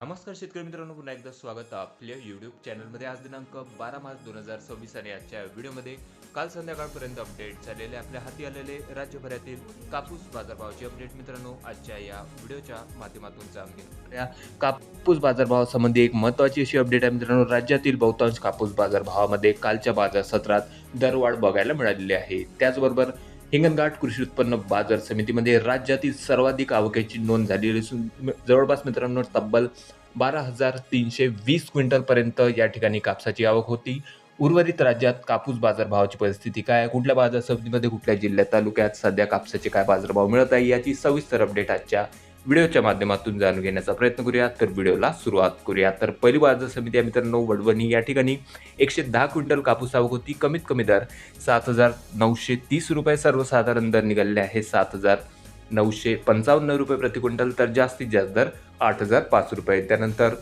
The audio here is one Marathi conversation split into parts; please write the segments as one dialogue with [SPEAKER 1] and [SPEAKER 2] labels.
[SPEAKER 1] नमस्कार शेतकरी मित्रांनो, पुन्हा एकदा स्वागत आहे आपल्या यूट्यूब चॅनलमध्ये. आज दिनांक 12 मार्च 2026 आणि आजच्या व्हिडिओमध्ये काल संध्याकाळपर्यंत अपडेट झालेले आपल्या हाती आलेले राज्यभरातील कापूस बाजारभावाची अपडेट मित्रांनो आजच्या या व्हिडिओच्या माध्यमातून जाणून घेऊ. या कापूस बाजारभावासंबंधी एक महत्त्वाची अशी अपडेट आहे मित्रांनो. राज्यातील बहुतांश कापूस बाजारभावामध्ये कालच्या बाजार सत्रात दरवाढ बघायला मिळालेली आहे. त्याचबरोबर हिंगणघाट कृषी उत्पन्न बाजार समितीमध्ये राज्यातील सर्वाधिक आवकेची नोंद झालेली असून जवळपास मित्रांनो तब्बल 12,320 क्विंटलपर्यंत या ठिकाणी कापसाची आवक होती. उर्वरित राज्यात कापूस बाजारभावाची परिस्थिती काय, कुठल्या बाजार समितीमध्ये, कुठल्या जिल्ह्यात, तालुक्यात सध्या कापसाचे काय बाजारभाव मिळत आहे याची सविस्तर अपडेट आजच्या व्हिडिओच्या माध्यमातून जाणून घेण्याचा प्रयत्न करूया. तर व्हिडिओला सुरुवात करूया. तर पहिली बाजार समिती आहे मित्रांनो वडवणी. या ठिकाणी 110 क्विंटल कापूस आवक होती. कमीत कमी दर 7,930 रुपये, सर्वसाधारण दर निघालेले आहे 7,955 रुपये प्रति क्विंटल, तर जास्तीत जास्त दर 8,005 रुपये. त्यानंतर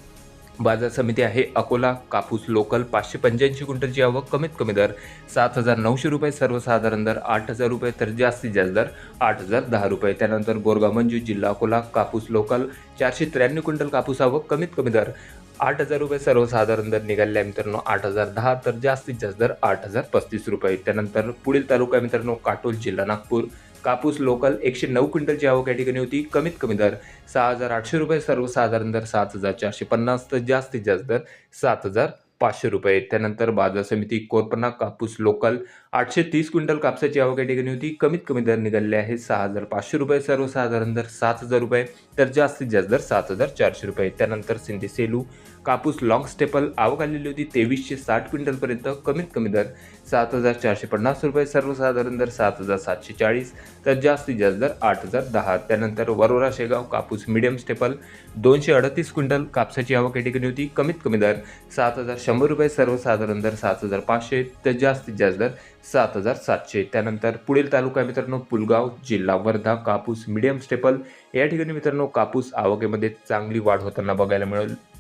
[SPEAKER 1] बाजार समिती आहे अकोला. कापूस लोकल 585 क्विंटलची आवक. कमीत कमी दर 7,900 रुपये, सर्वसाधारण दर 8,000 रुपये, तर जास्तीत जास्त दर 8,010 रुपये. त्यानंतर बोरगाव मंजू जिल्हा अकोला. कापूस लोकल 493 क्विंटल कापूस आवक. कमीत कमी दर 8,000 रुपये, सर्वसाधारण दर निघाले आहे मित्रांनो 8,010, तर जास्तीत जास्त दर 8,035 रुपये. त्यानंतर पुढील तालुका मित्रांनो काटोल जिल्हा नागपूर. कापूस लोकल 109 क्विंटलची आवक या ठिकाणी होती. कमीत कमी दर 6,800 रुपये, सर्वसाधारण दर 7,450, तर जास्तीत जास्त दर 7,500 रुपये. त्यानंतर बाजार समिती कोरपणा. कापूस लोकल 830 क्विंटल कापसाची आवक या ठिकाणी होती. कमीत कमी दर निघालेले आहे 6,500 रुपये, सर्वसाधारण दर 7,000 रुपये, तर जास्तीत जास्त दर 7,400 रुपये. त्यानंतर सिंधी सेलू. कापूस लॉंग स्टेपल आवक आलेली होती 2,360 क्विंटलपर्यंत. कमीत कमी दर 7,450 रुपये, सर्वसाधारण दर 7,740, तर जास्तीत जास्त दर 8,010. त्यानंतर वरोरा शेगाव. कापूस मीडियम स्टेपल 238 क्विंटल कापसाची आवक या ठिकाणी होती. कमीत कमी दर 7,100 रुपये, सर्वसाधारण दर 7,500, तर जास्तीत जास्त दर 7,700. त्यानंतर पुढील तालुका मित्रांनो पुलगाव जिल्हा वर्धा. कापूस मीडियम स्टेपल या ठिकाणी मित्रांनो कापूस आवकेमध्ये चांगली वाढ होताना बघायला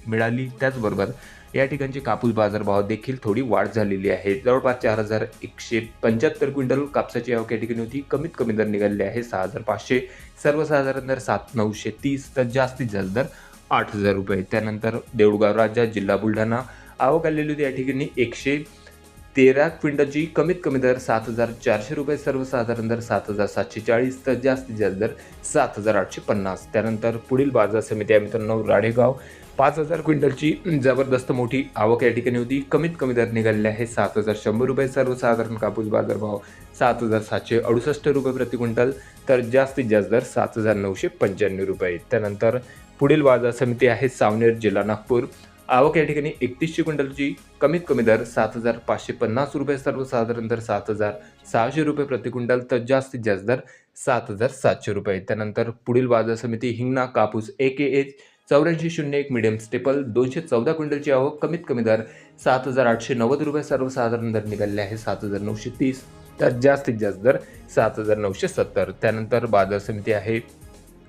[SPEAKER 1] मिळाली. त्याचबरोबर या ठिकाणचे कापूस बाजारभाव देखील थोडी वाढ झालेली आहे. जवळपास 4,175 क्विंटल कापसाची आवक या ठिकाणी होती. कमीत कमी दर निघालेले आहे 6,500, सर्वसाधारण दर 7,930, तर जास्तीत जास्त दर 8,000 रुपये. त्यानंतर देऊळगाव राजा जिल्हा बुलढाणा. आवक आलेली होती या ठिकाणी 113 क्विंटलची. कमीत कमी दर 7,400 रुपये, सर्वसाधारण दर 7,740, तर जास्तीत जास्त दर 7,850. त्यानंतर पुढील बाजार समिती आहे मित्रांनो राळेगाव. 5,000 क्विंटलची जबरदस्त मोठी आवक या ठिकाणी होती. कमीत कमी दर निघालेले आहे 7,100 रुपये, सर्वसाधारण कापूस बाजारभाव 7,768 रुपये प्रति क्विंटल, तर जास्तीत जास्त दर 7,995 रुपये. त्यानंतर पुढील बाजार समिती आहे सावनेर जिल्हा नागपूर. आवक या ठिकाणी 3100 क्विंटलची. कमीत कमी दर 7,550 रुपये, सर्वसाधारण दर 7,600 रुपये प्रति क्विंटल, तर जास्तीत जास्त दर 7,700 रुपये. त्यानंतर पुढील बाजार समिती हिंगणा. कापूस AKH 8401 मीडियम स्टेपल 214 क्विंटलची आवक. कमीत कमी दर 7,890 रुपये, सर्वसाधारण दर निघालेले आहे 7,930, तर जास्तीत जास्त दर 7,970. त्यानंतर बाजार समिती आहे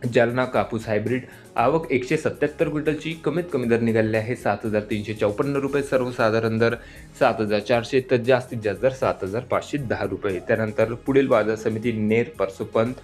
[SPEAKER 1] जालना. कापूस हायब्रिड. आवक 177 क्विंटलची. कमीत कमी दर निघालेले आहे 7,354 रुपये, सर्वसाधारण दर 7,400, तर जास्तीत जास्त दर 7,510 रुपये. त्यानंतर पुढील बाजार समिती नेर परसोपंत.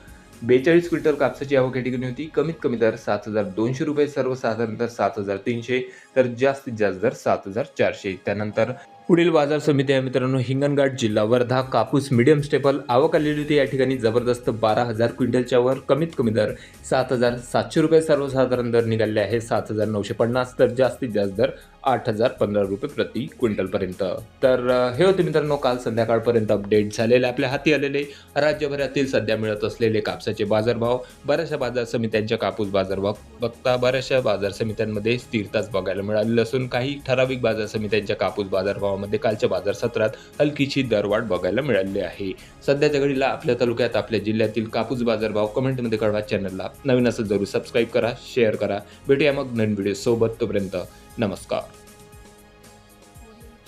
[SPEAKER 1] 42 क्विंटल कापसाची आवक या ठिकाणी होती. कमीत कमी दर 7,200 रुपये, सर्वसाधारण दर 7,300, तर जास्तीत जास्त दर 7,400. त्यानंतर पुढील बाजार समिती आहे मित्रांनो हिंगणघाट जिल्हा वर्धा. कापूस मीडियम स्टेपल. आवक आलेली होती या ठिकाणी जबरदस्त 12,000 क्विंटलच्या वर. कमीत कमी दर 7,700 रुपये, सर्वसाधारण दर निघाले आहे 7,950, तर जास्तीत जास्त दर 8,015 रुपये प्रति क्विंटलपर्यंत. तर हे होते मित्रांनो काल संध्याकाळपर्यंत अपडेट झालेले आपल्या हाती आलेले राज्यभरातील सध्या मिळत असलेले कापसाचे बाजारभाव. बऱ्याचशा बाजार समित्यांच्या कापूस बाजारभाव बघता बऱ्याचशा बाजार समित्यांमध्ये स्थिरताच बघायला मिळालेली असून काही ठराविक बाजार समित्यांच्या कापूस बाजारभावामध्ये कालच्या बाजार सत्रात हलकीची दरवाढ बघायला मिळाली आहे. सध्याच्या घडीला आपल्या तालुक्यात आपल्या जिल्ह्यातील कापूस बाजारभाव कमेंटमध्ये कळवा. चॅनलला नवीन असेल जरूर सबस्क्राईब करा, शेअर करा. भेटूया मग नवीन व्हिडिओ सोबत. तोपर्यंत नमस्कार.